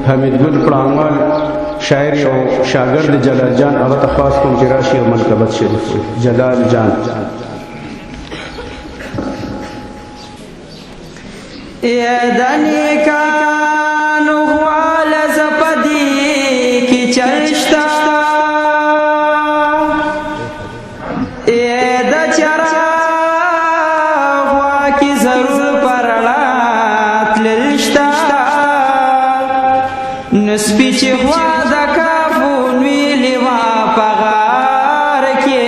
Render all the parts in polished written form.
حمید ګل پړانګوال شاعر او شاګرد جلال جان هغه ته خاص کوم چې راشي او منقبت شریف وي. جلال جان نیکانو والا زپدی کی چرشتا د چراغ کی ضرور پرلات للشتا نسبی چی خوا د کافون ویلی وا پغار کی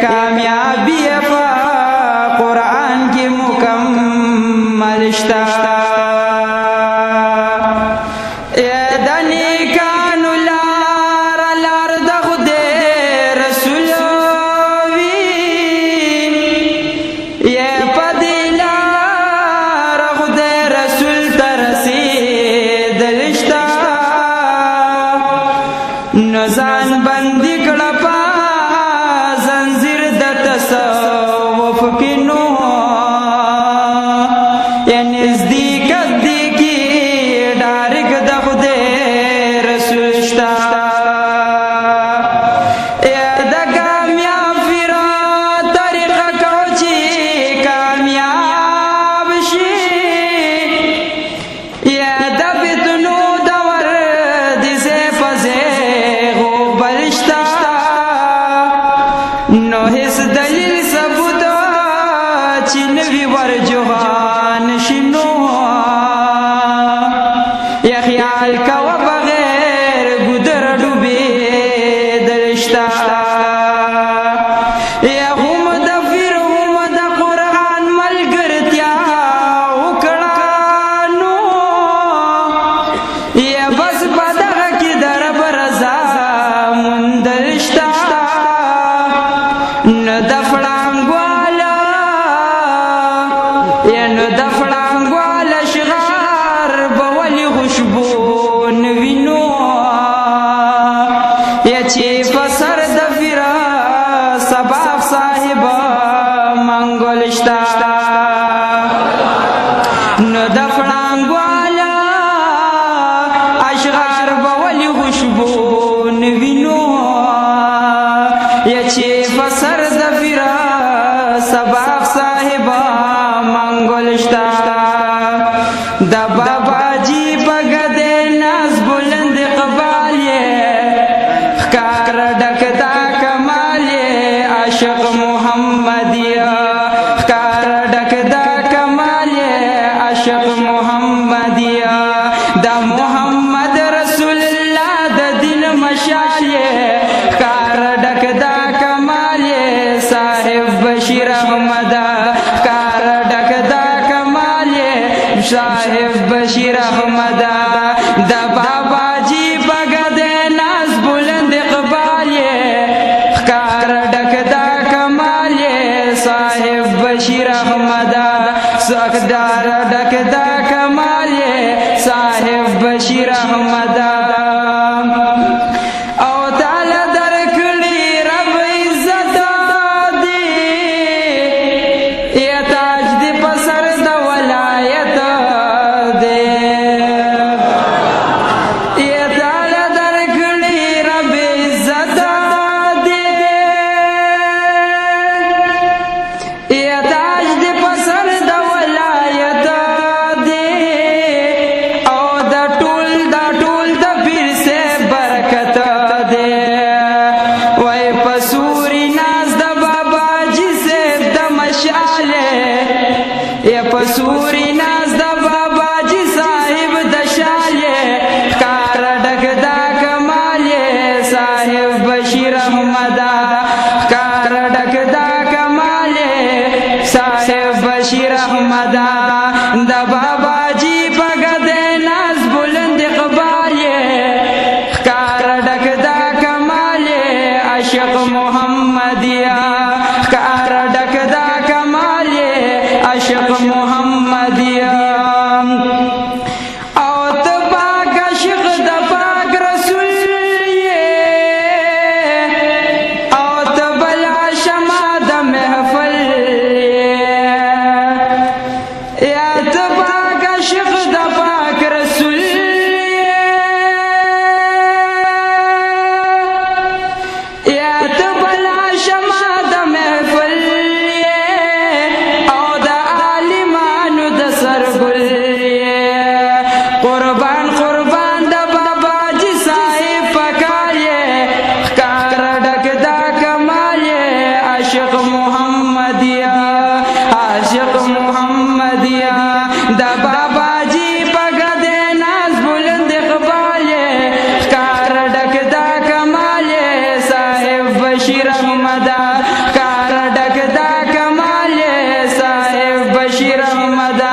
کامیابی پا قرآن کی مکمل شتا دنیکانو لار د خدای رسول وی پدی لار خدای رسول ترسیدل شتا نزان بندی کړه پا زنجیر د تصوف کې نو نزدیک دیکی ډارک د خدای رسول شتا د کامیاب فرا طریقه کوچی کامیاب شي د فتنو دور دسه پسه غو بلشتا نو هیڅ دلیل ثبوت چې نوی ورجوان شنو یا خیال کوا بغیر گدر ڈوبی درشتا یا هم دفر هم دا قرآن ملگرتیا اکڑانو یا بس بدغ کی در برزا مندرشتا ندفڑانگوالا یا ندفڑانگوالا شغار بولی خوشبو نوینو یا چی پسر دفرا سباب صاحبا منگولشتا ندفڑانگوالا اشغار بولی خوشبو نوینو یا چی پسر دفرا سباب صاحبا منگولشتا دا بابا جی پگدے ناز بلند قبال یہ خکار ڈکتا کمال یہ عاشق محمدیہ خکار ڈکتا کمال یہ عاشق محمدیہ دا محمد رسول اللہ دا دین مشال یہ خکار ڈکتا کمال یہ صاحب بشیر احمدہ خکار ڈکتا کمال یہ صاحب بشیر احمدہ دا بابا جی بگدے ناز بلند اقبال یہ خکار ڈکدا کمال یہ صاحب بشیر احمدہ سکدار ڈکدا کمال یہ صاحب بشیر احمدہ او تعالی درکڑی رب عزت دی یا تاج دی پسر دا ولایت دے یا تعالی درکڑی رب عزت دی یا تاج دی پسر دا ولایت دی قربان قربان دا بابا جی صاحب پکالے کار ڈک دا کمالے عاشق محمدیہ عاشق محمدیہ دا بابا جی پگد ناز بلند اقبالے کار ڈک دا کمالے صاحب بشیر احمدہ کار ڈک دا کمالے صاحب بشیر احمدہ